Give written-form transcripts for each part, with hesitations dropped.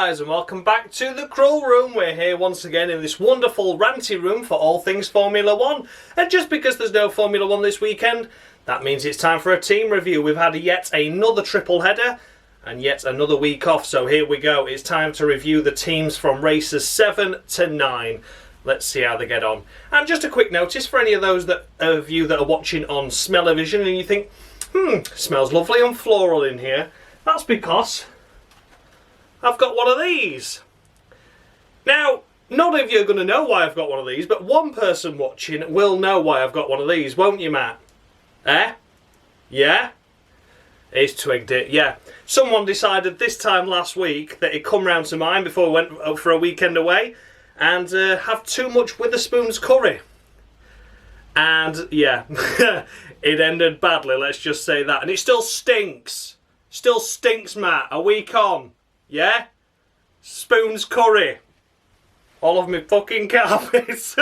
guys, and welcome back to the Cruel Room. We're here once again in this wonderful ranty room for all things Formula 1. And just because there's no Formula 1 this weekend, that means it's time for a team review. We've had yet another triple header and yet another week off. So here we go. It's time to review the teams from races 7 to 9. Let's see how they get on. And just a quick notice for any of those of you that are watching on Smell-O-Vision and you think, smells lovely and floral in here. That's because I've got one of these. Now, none of you are going to know why I've got one of these, but one person watching will know why I've got one of these, won't you, Matt? Eh? Yeah? He's twigged it, yeah. Someone decided this time last week that he'd come round to mine before we went for a weekend away and have too much Witherspoon's curry. And, yeah, it ended badly, let's just say that. And it still stinks. Still stinks, Matt, a week on. Yeah? Spoon's curry. All of me fucking carpets.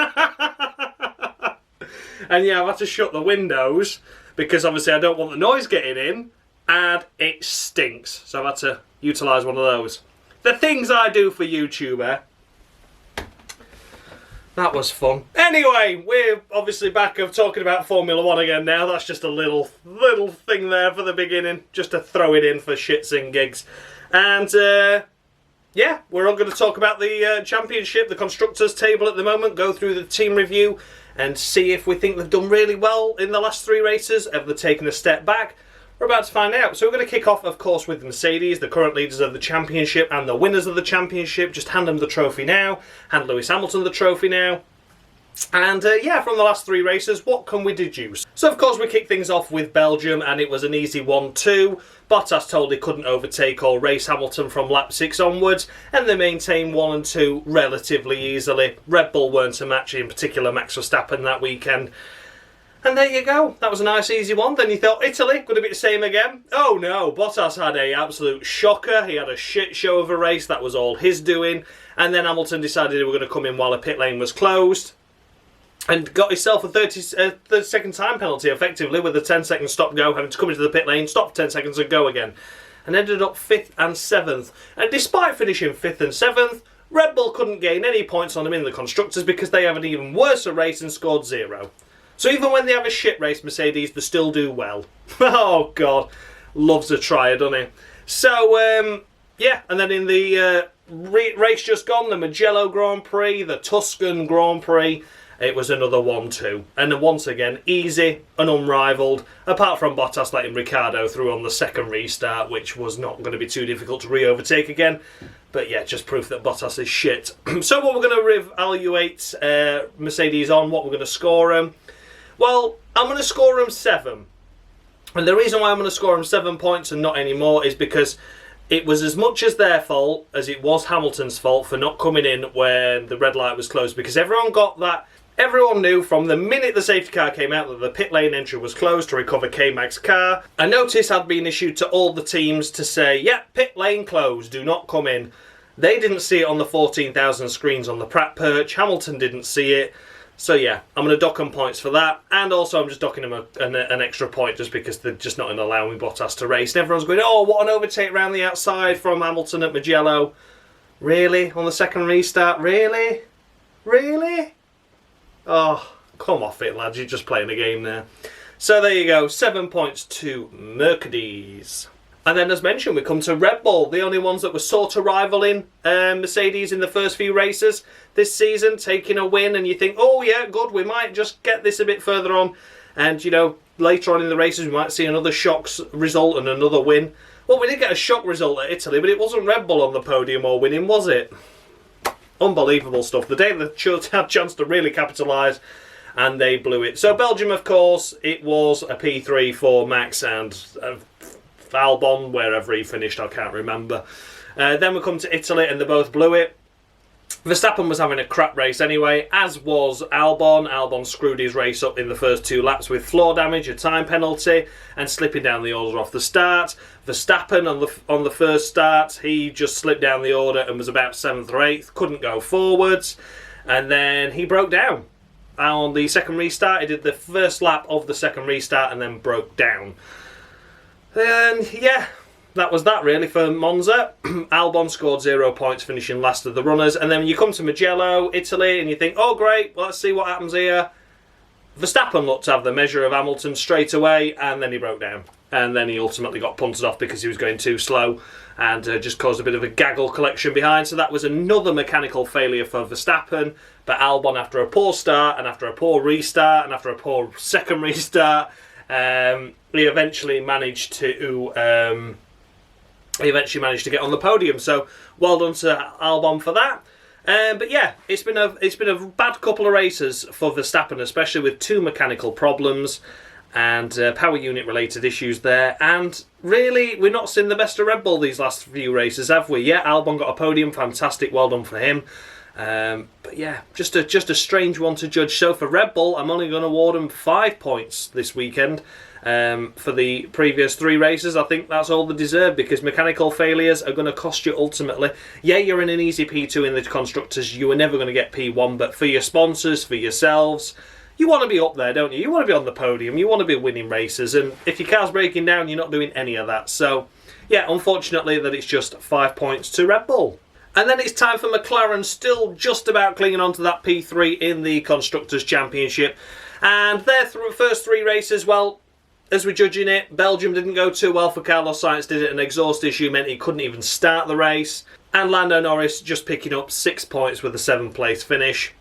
And yeah, I've had to shut the windows because obviously I don't want the noise getting in and it stinks. So I've had to utilise one of those. The things I do for YouTube, eh? That was fun. Anyway, we're obviously back of talking about Formula 1 again now. That's just a little thing there for the beginning. Just to throw it in for shits and gigs. And, yeah, we're all going to talk about the championship, the constructors table at the moment, go through the team review and see if we think they've done really well in the last 3 races. Have they taken a step back? We're about to find out. So we're going to kick off, of course, with Mercedes, the current leaders of the championship and the winners of the championship. Just hand them the trophy now. Hand Lewis Hamilton the trophy now. And yeah, from the last 3 races, what can we deduce? So of course we kick things off with Belgium and it was an easy 1-2. Bottas told he couldn't overtake or race Hamilton from lap 6 onwards and they maintained 1 and 2 relatively easily. Red Bull weren't a match, in particular Max Verstappen that weekend. And there you go, that was a nice easy one. Then you thought, Italy, going to be the same again? Oh no, Bottas had an absolute shocker. He had a shit show of a race, that was all his doing. And then Hamilton decided he were going to come in while the pit lane was closed. And got himself a 30-second time penalty, effectively, with a 10-second stop-go, having to come into the pit lane, stop for 10 seconds and go again. And ended up 5th and 7th. And despite finishing 5th and 7th, Red Bull couldn't gain any points on them in the Constructors because they have an even worse race and scored 0. So even when they have a shit race, Mercedes, they still do well. Oh, God. Loves a trier, doesn't he? So, yeah, and then in the race just gone, the Mugello Grand Prix, the Tuscan Grand Prix, it was another 1-2. And once again, easy and unrivalled, apart from Bottas letting Ricciardo through on the second restart, which was not going to be too difficult to re-overtake again. But yeah, just proof that Bottas is shit. So what we're going to re-evaluate Mercedes on, what we're going to score them. Well, I'm going to score them 7. And the reason why I'm going to score them 7 points and not any more is because it was as much as their fault as it was Hamilton's fault for not coming in when the red light was closed. Because everyone got that. Everyone knew from the minute the safety car came out that the pit lane entry was closed to recover K-Mag's car. A notice had been issued to all the teams to say, yeah, pit lane closed, do not come in. They didn't see it on the 14,000 screens on the Pratt perch. Hamilton didn't see it. So yeah, I'm going to dock them points for that. And also I'm just docking them an extra point just because they're just not allowing Bottas to race. And everyone's going, oh, what an overtake round the outside from Hamilton at Mugello. Really? On the second restart? Really? Really? Oh, come off it, lads. You're just playing a game there. So there you go. 7 points to Mercedes. And then, as mentioned, we come to Red Bull. The only ones that were sort of rivaling Mercedes in the first few races this season, taking a win. And you think, oh, yeah, good. We might just get this a bit further on. And, you know, later on in the races, we might see another shock result and another win. Well, we did get a shock result at Italy, but it wasn't Red Bull on the podium or winning, was it? Unbelievable stuff. The day they had a chance to really capitalise and they blew it. So Belgium, of course, it was a P3 for Max and Albon, wherever he finished, I can't remember. Then we come to Italy and they both blew it. Verstappen was having a crap race anyway, as was Albon. Albon screwed his race up in the first 2 laps with floor damage, a time penalty, and slipping down the order off the start. Verstappen on the first start, he just slipped down the order and was about 7th or 8th, couldn't go forwards, and then he broke down. On the second restart, he did the first lap of the second restart and then broke down. And yeah, that was that really for Monza. Albon scored 0 points, finishing last of the runners. And then when you come to Mugello, Italy, and you think, oh great, well, let's see what happens here. Verstappen looked to have the measure of Hamilton straight away, and then he broke down. And then he ultimately got punted off because he was going too slow and just caused a bit of a gaggle collection behind. So that was another mechanical failure for Verstappen. But Albon, after a poor start and after a poor restart and after a poor second restart, he eventually managed to get on the podium. So well done to Albon for that. But yeah, it's been a bad couple of races for Verstappen, especially with 2 mechanical problems and power unit related issues there. And really, we're not seeing the best of Red Bull these last few races, have we? Yeah, Albon got a podium, fantastic, well done for him. But yeah, just a strange one to judge. So for Red Bull, I'm only going to award them 5 points this weekend. For the previous 3 races, I think that's all they deserve, because mechanical failures are going to cost you ultimately. Yeah, you're in an easy P2 in the Constructors, you were never going to get P1, but for your sponsors, for yourselves, you want to be up there, don't you? You want to be on the podium, you want to be winning races, and if your car's breaking down, you're not doing any of that. So yeah, unfortunately that it's just 5 points to Red Bull. And then it's time for McLaren, still just about clinging on to that P3 in the Constructors' Championship. And their first 3 races, well, as we're judging it, Belgium didn't go too well for Carlos Sainz, did it? An exhaust issue meant he couldn't even start the race. And Lando Norris just picking up 6 points with a 7th place finish.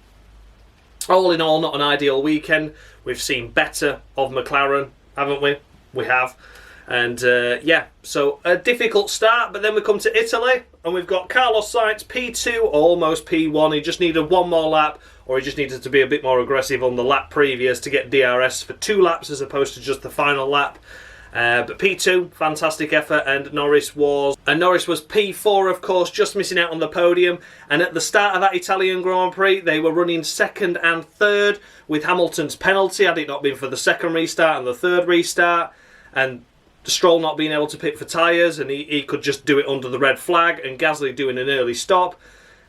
All in all, not an ideal weekend. We've seen better of McLaren, haven't we? We have. And yeah, so a difficult start, but then we come to Italy and we've got Carlos Sainz P2, almost P1. He just needed 1 more lap, or he just needed to be a bit more aggressive on the lap previous to get DRS for 2 laps as opposed to just the final lap. But P2, fantastic effort, and Norris was P4, of course, just missing out on the podium. And at the start of that Italian Grand Prix, they were running 2nd and 3rd with Hamilton's penalty, had it not been for the 2nd restart and the 3rd restart, and Stroll not being able to pit for tyres, and he could just do it under the red flag, and Gasly doing an early stop.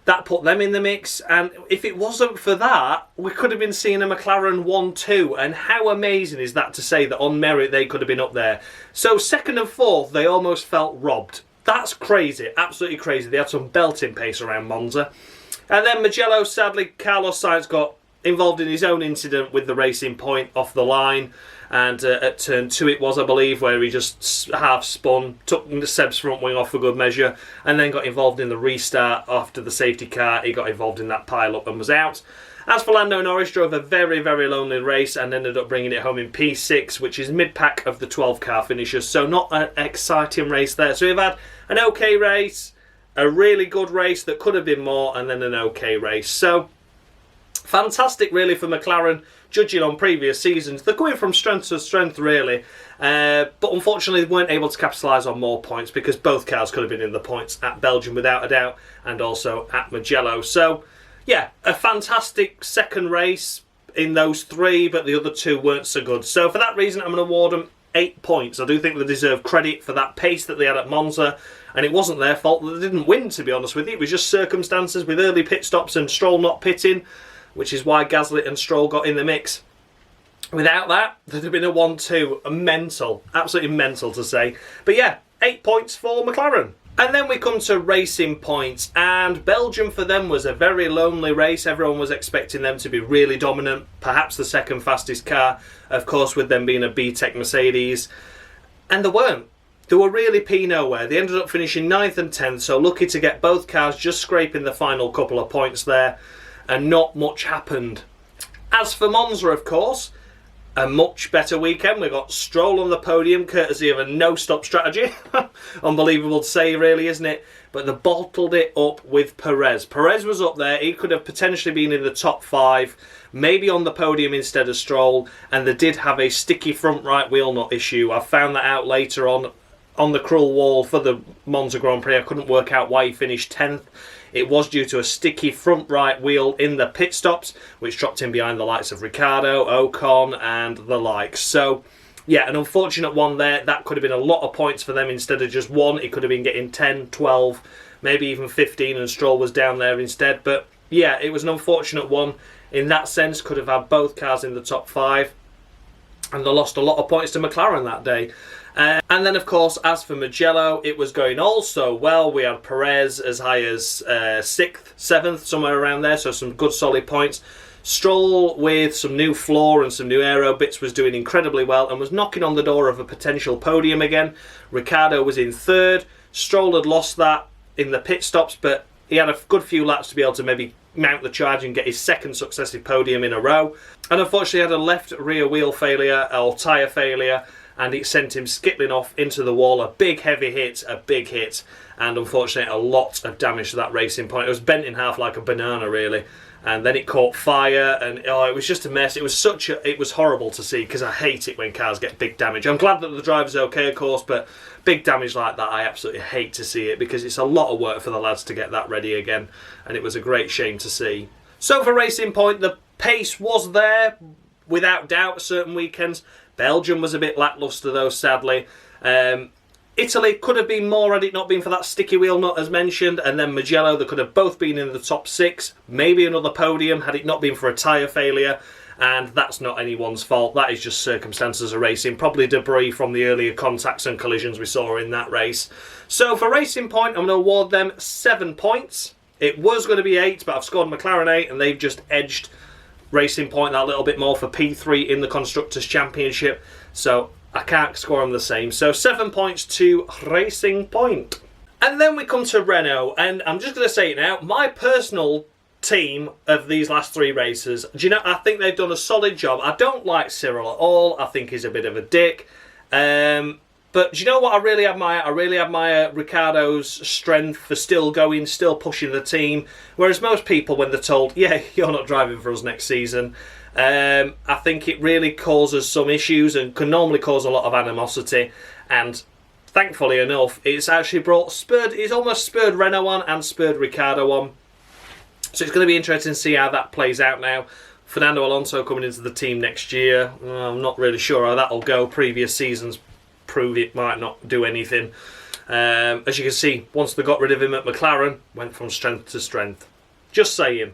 That put them in the mix, and if it wasn't for that, we could have been seeing a McLaren 1-2, and how amazing is that to say that on merit they could have been up there. So 2nd and 4th, they almost felt robbed. That's crazy, absolutely crazy. They had some belting pace around Monza. And then Mugello, sadly, Carlos Sainz got involved in his own incident with the Racing Point off the line. And at turn 2 it was, I believe, where he just half spun, took Seb's front wing off for good measure, and then got involved in the restart after the safety car. He got involved in that pile-up and was out. As for Lando Norris, drove a very, very lonely race and ended up bringing it home in P6, which is mid-pack of the 12-car finishers, so not an exciting race there. So we've had an okay race, a really good race that could have been more, and then an okay race. So fantastic really for McLaren, judging on previous seasons. They're going from strength to strength really, but unfortunately they weren't able to capitalise on more points, because both cars could have been in the points at Belgium without a doubt, and also at Mugello. So yeah, a fantastic second race in those 3, but the other 2 weren't so good. So for that reason I'm going to award them 8 points. I do think they deserve credit for that pace that they had at Monza, and it wasn't their fault that they didn't win, to be honest with you. It was just circumstances with early pit stops and Stroll not pitting, which is why Gasly and Stroll got in the mix. Without that, there'd have been a 1-2. Mental. Absolutely mental to say. But yeah, 8 points for McLaren. And then we come to racing points. And Belgium for them was a very lonely race. Everyone was expecting them to be really dominant. Perhaps the 2nd fastest car. Of course, with them being a B-Tech Mercedes. And they weren't. They were really P nowhere. They ended up finishing 9th and 10th. So lucky to get both cars just scraping the final couple of points there. And not much happened. As for Monza, of course, a much better weekend. We got Stroll on the podium, courtesy of a no-stop strategy. Unbelievable to say, really, isn't it? But they bottled it up with Perez. Perez was up there. He could have potentially been in the top 5, maybe on the podium instead of Stroll. And they did have a sticky front right wheel nut issue. I found that out later on the cruel wall for the Monza Grand Prix. I couldn't work out why he finished 10th. It was due to a sticky front right wheel in the pit stops, which dropped him behind the likes of Ricciardo, Ocon and the likes. So, yeah, an unfortunate one there. That could have been a lot of points for them instead of just 1. It could have been getting 10, 12, maybe even 15, and Stroll was down there instead. But, yeah, it was an unfortunate one in that sense. Could have had both cars in the top 5. And they lost a lot of points to McLaren that day. And then, of course, as for Mugello, it was going all so well. We had Perez as high as 6th, 7th, somewhere around there, so some good solid points. Stroll, with some new floor and some new aero bits, was doing incredibly well and was knocking on the door of a potential podium again. Ricciardo was in 3rd. Stroll had lost that in the pit stops, but he had a good few laps to be able to maybe mount the charge and get his 2nd successive podium in a row. And unfortunately had a left rear wheel failure or tyre failure, and it sent him skittling off into the wall. A big heavy hit, and unfortunately a lot of damage to that Racing Point. It was bent in half like a banana, really. And then it caught fire, and it was just a mess. It was horrible to see, because I hate it when cars get big damage. I'm glad that the driver's okay, of course, but big damage like that, I absolutely hate to see it, because it's a lot of work for the lads to get that ready again, and it was a great shame to see. So for Racing Point, the pace was there, without doubt, certain weekends. Belgium was a bit lacklustre though, sadly. Italy could have been more had it not been for that sticky wheel nut, as mentioned, and then Mugello, they could have both been in the top 6, maybe another podium had it not been for a tyre failure, and that's not anyone's fault. That is just circumstances of racing, probably debris from the earlier contacts and collisions we saw in that race. So for Racing Point, I'm going to award them 7 points. It was going to be 8, but I've scored McLaren 8, and they've just edged Racing Point that little bit more for P3 in the Constructors' Championship, so I can't score them the same. So 7 points to Racing Point. And then we come to Renault, and I'm just going to say it now, my personal team of these last 3 races, do you know, I think they've done a solid job. I don't like Cyril at all. I think he's a bit of a dick. But do you know what I really admire? I really admire Ricciardo's strength for still going, still pushing the team. Whereas most people, when they're told, yeah, you're not driving for us next season, I think it really causes some issues and can normally cause a lot of animosity. And thankfully enough, it's actually it's almost spurred Renault on and spurred Ricciardo on. So it's going to be interesting to see how that plays out now. Fernando Alonso coming into the team next year. I'm not really sure how that'll go. Previous seasons prove it might not do anything. As you can see, once they got rid of him at McLaren, went from strength to strength. Just saying.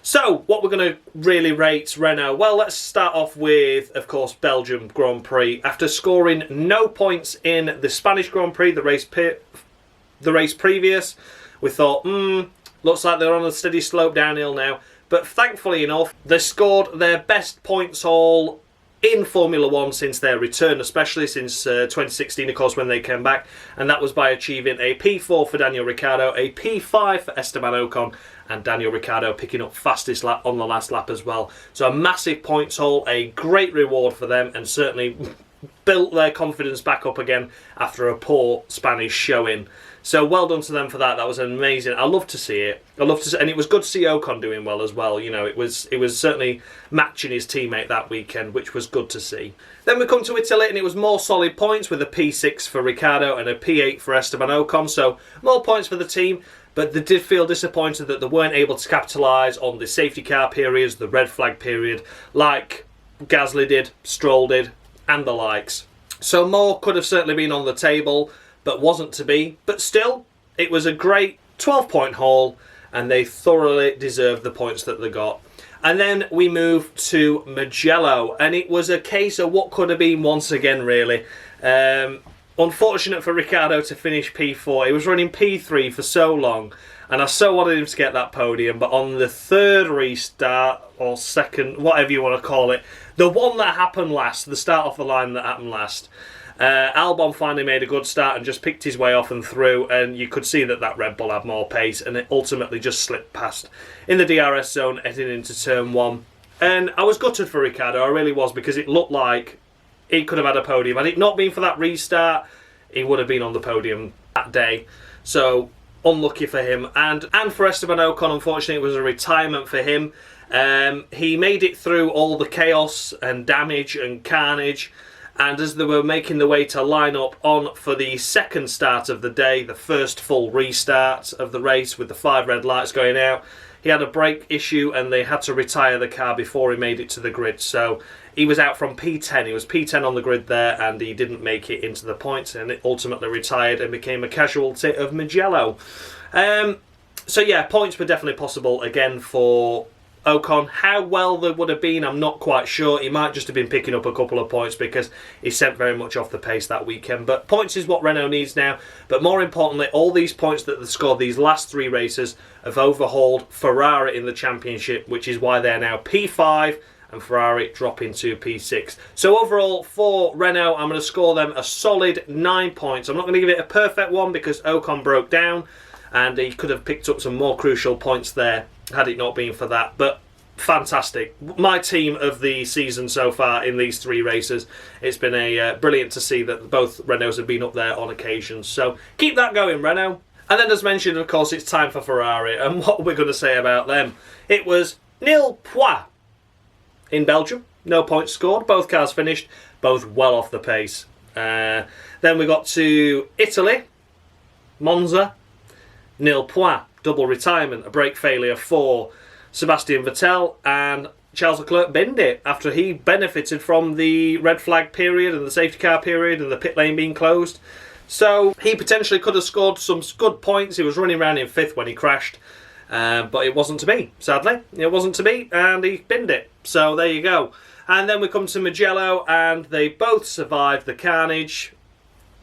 So, what we're going to really rate Renault? Well, let's start off with, of course, Belgium Grand Prix. After scoring no points in the Spanish Grand Prix, the race previous, we thought, looks like they're on a steady slope downhill now. But thankfully enough, they scored their best points haul in Formula 1 since their return, especially since 2016, of course, when they came back. And that was by achieving a P4 for Daniel Ricciardo, a P5 for Esteban Ocon, and Daniel Ricciardo picking up fastest lap on the last lap as well. So a massive points haul, a great reward for them, and certainly built their confidence back up again after a poor Spanish showing. So well done to them for that. That was amazing. I love to see it. And it was good to see Ocon doing well as well. You know, it was certainly matching his teammate that weekend, which was good to see. Then we come to Italy, and it was more solid points with a P6 for Ricciardo and a P8 for Esteban Ocon. So more points for the team, but they did feel disappointed that they weren't able to capitalise on the safety car periods, the red flag period, like Gasly did, Stroll did, and the likes. So more could have certainly been on the table, but wasn't to be. But still, it was a great 12-point haul, and they thoroughly deserved the points that they got. And then we move to Mugello, and it was a case of what could have been once again, really. Unfortunate for Ricciardo to finish P4. He was running P3 for so long, and I so wanted him to get that podium, but on the 3rd restart, or 2nd, whatever you want to call it, the one that happened last, the start off the line that happened last, Albon finally made a good start and just picked his way off and through, and you could see that Red Bull had more pace, and it ultimately just slipped past in the DRS zone heading into turn 1. And I was gutted for Ricciardo, I really was, because it looked like he could have had a podium. Had it not been for that restart, he would have been on the podium that day. So unlucky for him. And for Esteban Ocon, unfortunately, it was a retirement for him. He made it through all the chaos and damage and carnage, and as they were making the way to line up on for the 2nd start of the day, the first full restart of the race with the 5 red lights going out, he had a brake issue and they had to retire the car before he made it to the grid. So he was out from P10. He was P10 on the grid there, and he didn't make it into the points, and it ultimately retired and became a casualty of Mugello. So yeah, points were definitely possible again for Ocon. How well they would have been, I'm not quite sure. He might just have been picking up a couple of points because he sent very much off the pace that weekend. But points is what Renault needs now. But more importantly, all these points that they've scored these last 3 races have overhauled Ferrari in the championship, which is why they're now P5 and Ferrari dropping to P6. So overall, for Renault, I'm going to score them a solid 9 points. I'm not going to give it a perfect one because Ocon broke down and he could have picked up some more crucial points there had it not been for that. But fantastic. My team of the season so far in these 3 races. It's been a brilliant to see that both Renaults have been up there on occasions. So keep that going, Renault. And then as mentioned, of course, it's time for Ferrari. And what we're going to say about them. It was nil point in Belgium. No points scored. Both cars finished. Both well off the pace. Then we got to Italy. Monza. Nil point. Double retirement. A brake failure for Sebastian Vettel. And Charles Leclerc binned it after he benefited from the red flag period and the safety car period and the pit lane being closed. So he potentially could have scored some good points. He was running around in 5th when he crashed. But it wasn't to be, sadly. It wasn't to be, and he binned it. So there you go. And then we come to Mugello, and they both survived the carnage.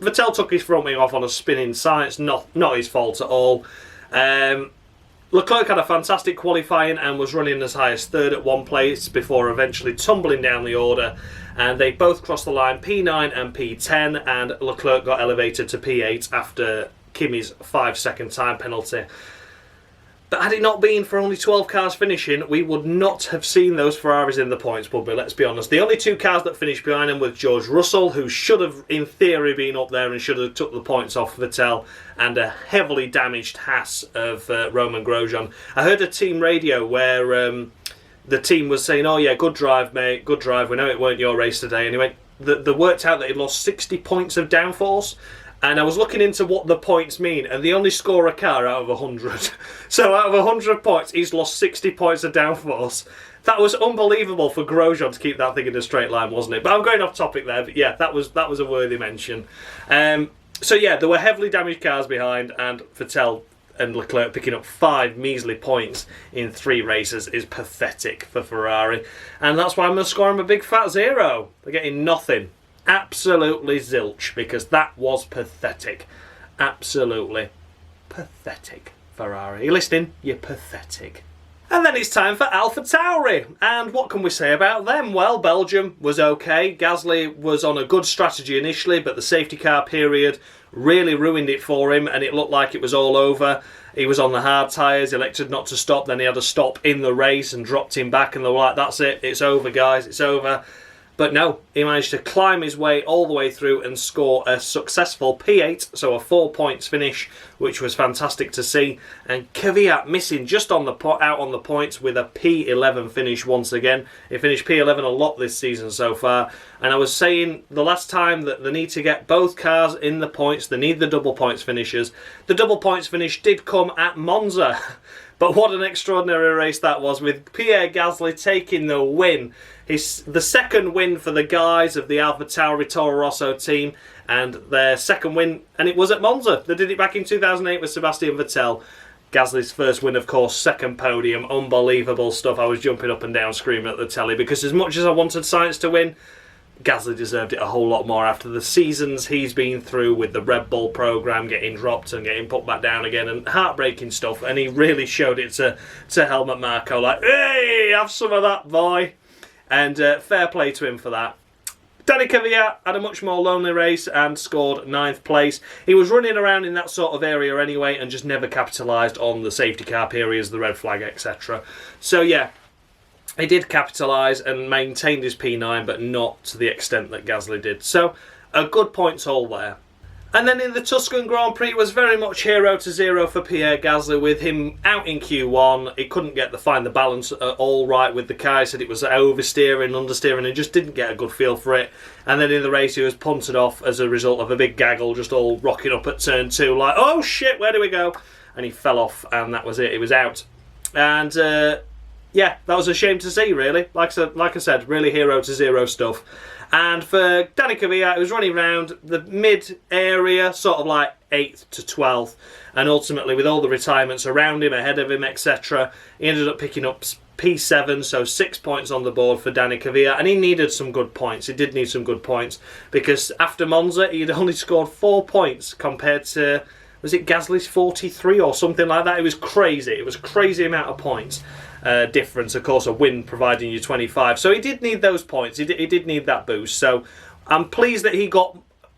Vettel took his front wing off on a spinning side. It's not his fault at all. Leclerc had a fantastic qualifying and was running as high as 3rd at one place before eventually tumbling down the order. And they both crossed the line P9 and P10, and Leclerc got elevated to P8 after Kimi's 5-second time penalty. But had it not been for only 12 cars finishing, we would not have seen those Ferraris in the points, would we? Let's be honest. The only 2 cars that finished behind him were George Russell, who should have, in theory, been up there and should have took the points off Vettel, and a heavily damaged Haas of Roman Grosjean. I heard a team radio where the team was saying, "Oh yeah, good drive, mate, good drive. We know it weren't your race today." And he went, they worked out that he lost 60 points of downforce. And I was looking into what the points mean, and they only score a car out of 100. So out of 100 points, he's lost 60 points of downforce. That was unbelievable for Grosjean to keep that thing in a straight line, wasn't it? But I'm going off topic there. But yeah, that was a worthy mention. So yeah, there were heavily damaged cars behind, and Vettel and Leclerc picking up 5 measly points in 3 races is pathetic for Ferrari. And that's why I'm going to score them a big fat 0. They're getting nothing. Absolutely zilch, because that was pathetic. Absolutely pathetic, Ferrari. Are you listening? You're pathetic. And then it's time for Alfa Tauri. And what can we say about them? Well, Belgium was okay. Gasly was on a good strategy initially, but the safety car period really ruined it for him, and it looked like it was all over. He was on the hard tyres, elected not to stop, then he had a stop in the race and dropped him back, and they were like, that's it, it's over, guys, it's over. But no, he managed to climb his way all the way through and score a successful P8, so a 4 points finish, which was fantastic to see. And Kvyat missing just on the out on the points with a P11 finish once again. He finished P11 a lot this season so far. And I was saying the last time that they need to get both cars in the points, they need the double points finishes. The double points finish did come at Monza. But what an extraordinary race that was, with Pierre Gasly taking the win. The second win for the guys of the AlphaTauri Toro Rosso team, and their second win, and it was at Monza. They did it back in 2008 with Sebastian Vettel. Gasly's first win, of course, second podium, unbelievable stuff. I was jumping up and down screaming at the telly, because as much as I wanted Sainz to win, Gasly deserved it a whole lot more after the seasons he's been through with the Red Bull programme, getting dropped and getting put back down again, and heartbreaking stuff. And he really showed it to Helmut Marko, like, hey, have some of that, boy. And fair play to him for that. Danny Kvyat had a much more lonely race and scored 9th place. He was running around in that sort of area anyway and just never capitalised on the safety car periods, the red flag, etc. So yeah, he did capitalise and maintained his P9, but not to the extent that Gasly did. So a good points haul there. And then in the Tuscan Grand Prix, it was very much 0 to 0 for Pierre Gasly, with him out in Q1. He couldn't find the balance all right with the car. He said it was oversteering, understeering, and just didn't get a good feel for it. And then in the race, he was punted off as a result of a big gaggle, just all rocking up at turn 2, like, oh shit, where do we go? And he fell off, and that was it. He was out. And yeah, that was a shame to see, really. Like I said, really 0 to 0 stuff. And for Danny Kvyat, it was running around the mid area, sort of like 8th to 12th. And ultimately, with all the retirements around him, ahead of him, etc., he ended up picking up P7, so 6 points on the board for Danny Kvyat. And he needed some good points. He did need some good points. Because after Monza, he'd only scored 4 points compared to, was it Gasly's 43 or something like that? It was crazy. It was a crazy amount of points. Difference, of course, a win providing you 25. So he did need those points. He did need that boost. So I'm pleased that he got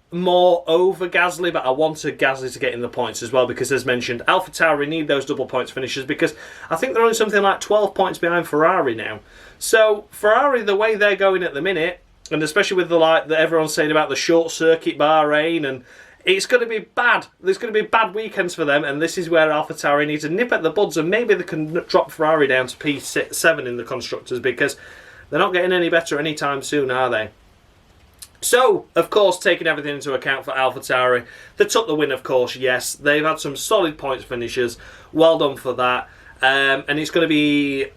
more over Gasly, but I wanted Gasly to get in the points as well because, as mentioned, AlphaTauri need those double points finishes because I think they're only something like 12 points behind Ferrari now. So Ferrari, the way they're going at the minute, and especially with the like that everyone's saying about the short circuit Bahrain, and it's going to be bad. There's going to be bad weekends for them, and this is where AlphaTauri needs to nip at the buds, and maybe they can drop Ferrari down to P7 in the constructors because they're not getting any better anytime soon, are they? So, of course, taking everything into account for AlphaTauri, they took the win, of course, yes. They've had some solid points finishes. Well done for that. And it's going to be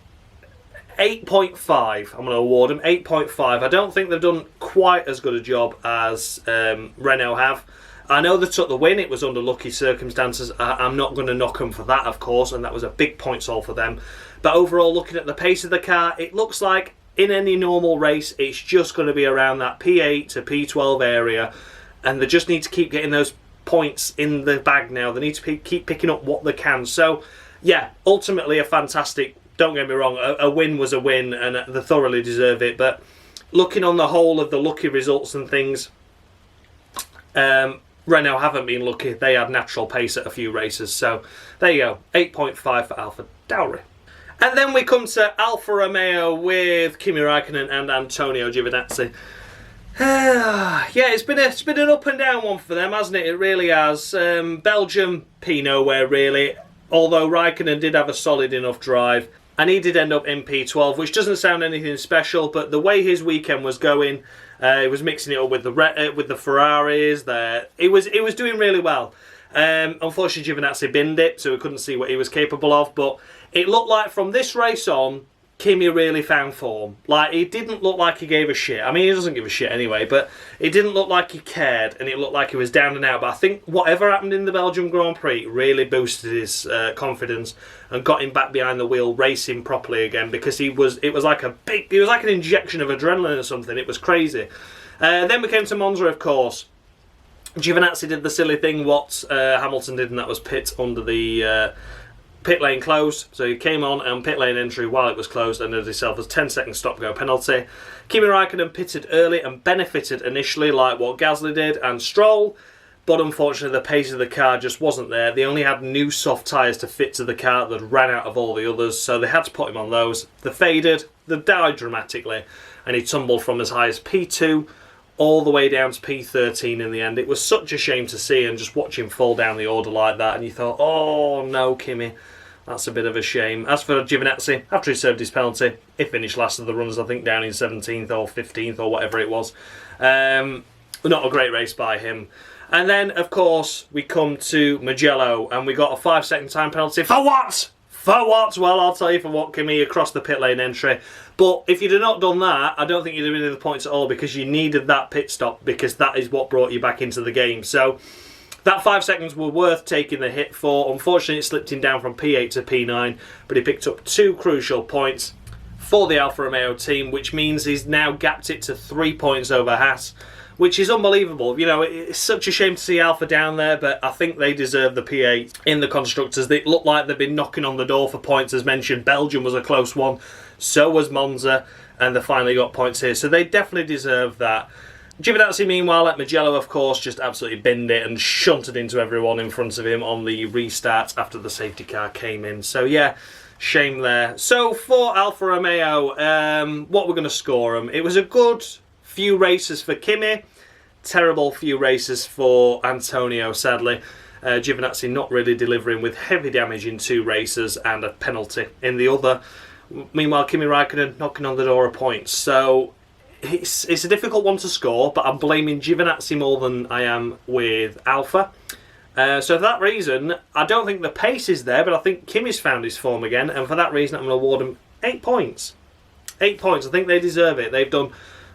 8.5. I'm going to award them 8.5. I don't think they've done quite as good a job as Renault have. I know they took the win. It was under lucky circumstances. I'm not going to knock them for that, of course, and that was a big points haul for them. But overall, looking at the pace of the car, it looks like in any normal race, it's just going to be around that P8 to P12 area, and they just need to keep getting those points in the bag now. They need to keep picking up what they can. So, yeah, ultimately a fantastic, don't get me wrong, a win was a win, and they thoroughly deserve it. But looking on the whole of the lucky results and things, Renault haven't been lucky. They had natural pace at a few races. So, there you go, 8.5 for AlphaTauri. And then we come to Alfa Romeo with Kimi Räikkönen and Antonio Giovinazzi. Yeah, it's been an up and down one for them, hasn't it? It really has. Belgium, P nowhere really. Although Räikkönen did have a solid enough drive, and he did end up in P12, which doesn't sound anything special. But the way his weekend was going, he was mixing it up with the Ferraris. It was doing really well. Unfortunately, Giovinazzi binned it, so we couldn't see what he was capable of. But it looked like from this race on, Kimi really found form. Like, it didn't look like he gave a shit. I mean, he doesn't give a shit anyway, but it didn't look like he cared, and it looked like he was down and out. But I think whatever happened in the Belgium Grand Prix really boosted his confidence and got him back behind the wheel, racing properly again, because it was like an injection of adrenaline or something. It was crazy. Then we came to Monza, of course. Giovinazzi did the silly thing what Hamilton did, and that was pit under the pit lane closed. So he came on pit lane entry while it was closed and had himself a 10-second stop-go penalty. Kimi Räikkönen pitted early and benefited initially, like what Gasly did and Stroll, but unfortunately the pace of the car just wasn't there. They only had new soft tyres to fit to the car that ran out of all the others, so they had to put him on those. They faded, they died dramatically, and he tumbled from as high as P2 all the way down to P13 in the end. It was such a shame to see and just watch him fall down the order like that, and you thought, oh no, Kimi, that's a bit of a shame. As for Giovinazzi, after he served his penalty, he finished last of the runners, I think down in 17th or 15th or whatever it was. Not a great race by him. And then, of course, we come to Mugello, and we got a 5-second time penalty. For what? For what? Well, I'll tell you for what, Kimi, across the pit lane entry. But if you'd have not done that, I don't think you'd have been in the points at all, because you needed that pit stop, because that is what brought you back into the game. So that 5 seconds were worth taking the hit for. Unfortunately, it slipped him down from P8 to P9, but he picked up 2 crucial points for the Alfa Romeo team, which means he's now gapped it to 3 points over Haas, which is unbelievable. You know, it's such a shame to see Alfa down there, but I think they deserve the P8 in the constructors. They look like they've been knocking on the door for points, as mentioned. Belgium was a close one, so was Monza, and they finally got points here, so they definitely deserve that. Giovinazzi, meanwhile, at Mugello, of course, just absolutely binned it and shunted into everyone in front of him on the restart after the safety car came in. So, yeah, shame there. So, for Alfa Romeo, what we're going to score them. It was a good few races for Kimi, terrible few races for Antonio, sadly. Giovinazzi not really delivering, with heavy damage in 2 races and a penalty in the other. Meanwhile, Kimi Räikkönen knocking on the door of points. So it's a difficult one to score, but I'm blaming Giovinazzi more than I am with Alfa. So for that reason, I don't think the pace is there, but I think Kimi's found his form again, and for that reason I'm going to award him 8 points. 8 points. I think they deserve it. They've done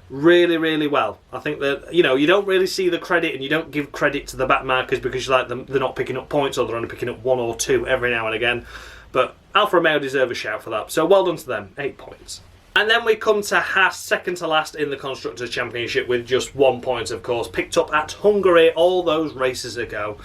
really, really well. I think that, you know, you don't really see the credit, and you don't give credit to the back markers because you like them, they're not picking up points, or they're only picking up 1 or 2 every now and again. But Alfa Romeo deserve a shout for that. So well done to them. 8 points. And then we come to Haas, second to last in the Constructors' Championship with just 1 point, of course. Picked up at Hungary all those races ago.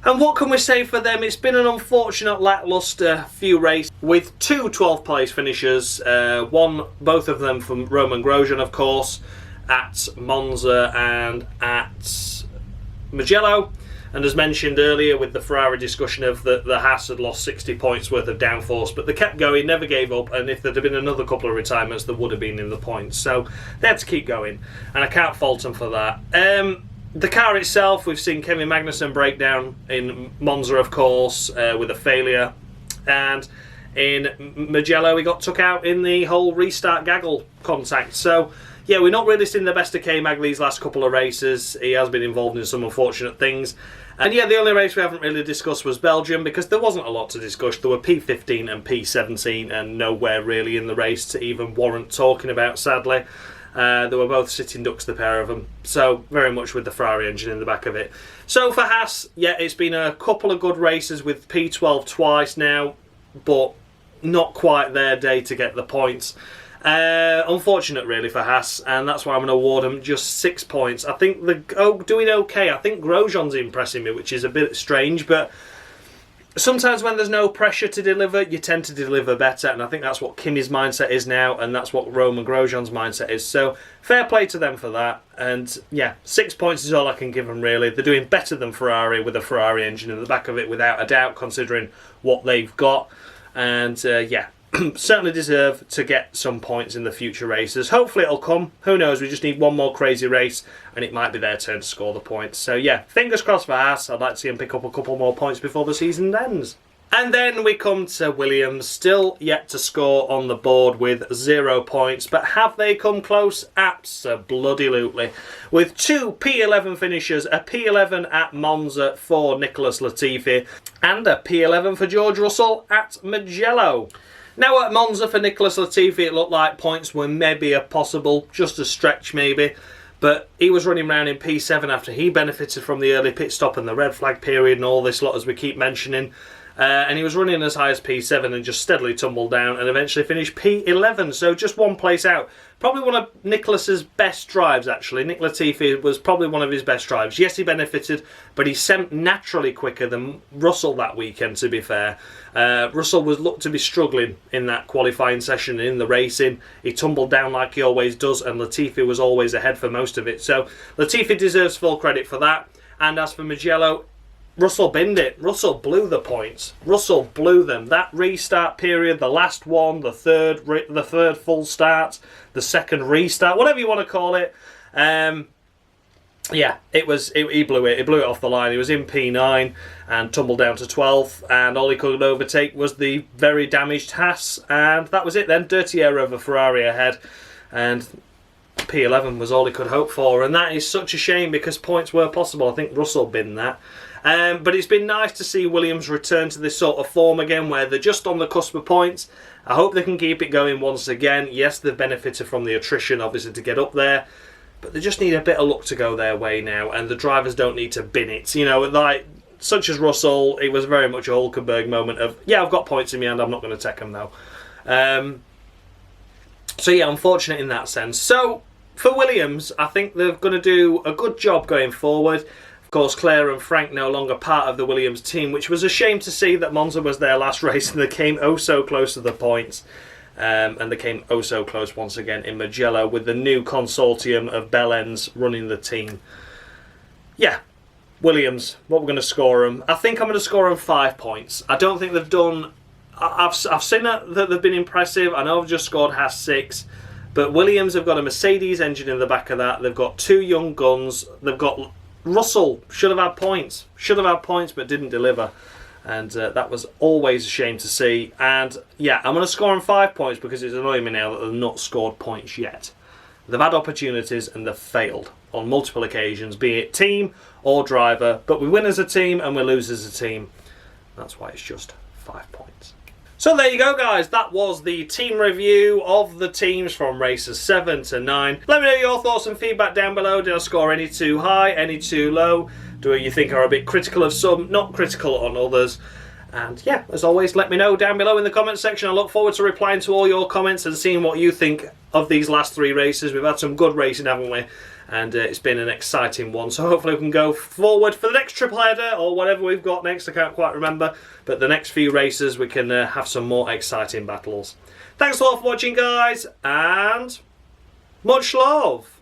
And what can we say for them? It's been an unfortunate, lacklustre few races with 2 12th place finishers. Both of them from Roman Grosjean, of course, at Monza and at Mugello. And as mentioned earlier with the Ferrari discussion of the Haas had lost 60 points worth of downforce, but they kept going, never gave up, and if there'd have been another couple of retirements, there would have been in the points. So they had to keep going, and I can't fault them for that. The car itself, we've seen Kevin Magnussen break down in Monza, of course, with a failure, and in Mugello he got took out in the whole restart gaggle contact. So yeah, we're not really seeing the best of K-Mag these last couple of races. He has been involved in some unfortunate things. And yeah, the only race we haven't really discussed was Belgium, because there wasn't a lot to discuss. There were P15 and P17 and nowhere really in the race to even warrant talking about, sadly. They were both sitting ducks, the pair of them. So very much with the Ferrari engine in the back of it. So for Haas, yeah, it's been a couple of good races with P12 twice now, but not quite their day to get the points. Unfortunate really for Haas, and that's why I'm going to award them just 6 points. I think they're doing okay. I think Grosjean's impressing me, which is a bit strange, but sometimes when there's no pressure to deliver, you tend to deliver better, and I think that's what Kimi's mindset is now, and that's what Roman Grosjean's mindset is. So fair play to them for that, and yeah, 6 points is all I can give them really. They're doing better than Ferrari with a Ferrari engine in the back of it, without a doubt, considering what they've got, and yeah, certainly deserve to get some points in the future races. Hopefully it'll come. Who knows? We just need one more crazy race and it might be their turn to score the points. So yeah, fingers crossed for Haas. I'd like to see them pick up a couple more points before the season ends. And then we come to Williams, still yet to score on the board with 0 points. But have they come close? Abso-bloody-lutely. With 2 P11 finishers, a P11 at Monza for Nicholas Latifi, and a P11 for George Russell at Mugello. Now at Monza for Nicholas Latifi, it looked like points were maybe a possible, just a stretch maybe. But he was running around in P7 after he benefited from the early pit stop and the red flag period and all this lot, as we keep mentioning. And he was running as high as P7 and just steadily tumbled down and eventually finished P11. So just 1 place out. Probably one of Nicholas's best drives, actually. Nick Latifi was probably one of his best drives. Yes, he benefited, but he sent naturally quicker than Russell that weekend, to be fair. Russell was looked to be struggling in that qualifying session in the racing. He tumbled down like he always does, and Latifi was always ahead for most of it. So Latifi deserves full credit for that. And as for Mugello, Russell binned it. Russell blew the points. Russell blew them. That restart period, the last one, the third full start, the second restart, whatever you want to call it. Yeah, he blew it. He blew it off the line. He was in P9 and tumbled down to 12th, and all he could overtake was the very damaged Haas, and that was it then. Dirty air over Ferrari ahead, and P11 was all he could hope for, and that is such a shame because points were possible. I think Russell binned that. But it's been nice to see Williams return to this sort of form again where they're just on the cusp of points. I hope they can keep it going once again. Yes, they've benefited from the attrition, obviously, to get up there. But they just need a bit of luck to go their way now. And the drivers don't need to bin it. You know, like, such as Russell, it was very much a Hulkenberg moment of, yeah, I've got points in my hand, I'm not going to take them though. So yeah, unfortunate in that sense. So, for Williams, I think they're going to do a good job going forward. Of course, Claire and Frank no longer part of the Williams team, which was a shame to see that Monza was their last race and they came oh so close to the points. And they came oh so close once again in Mugello with the new consortium of Bellends running the team. Yeah, Williams, what we're going to score them. I think I'm going to score them 5 points. I don't think they've done... I've seen that they've been impressive. I know I've just scored Haas 6. But Williams have got a Mercedes engine in the back of that. They've got 2 young guns. They've got... Russell should have had points. Should have had points but didn't deliver. And that was always a shame to see. And yeah, I'm going to score them 5 points because it's annoying me now that they've not scored points yet. They've had opportunities and they've failed on multiple occasions, be it team or driver. But we win as a team and we lose as a team. That's why it's just 5 points. So there you go, guys. That was the team review of the teams from races 7 to 9. Let me know your thoughts and feedback down below. Did I score any too high, any too low? Do you think I'm a bit critical of some, not critical on others? And yeah, as always, let me know down below in the comment section. I look forward to replying to all your comments and seeing what you think of these last 3 races. We've had some good racing, haven't we? And it's been an exciting one. So hopefully we can go forward for the next triple header or whatever we've got next. I can't quite remember. But the next few races we can have some more exciting battles. Thanks a lot for watching, guys. And much love.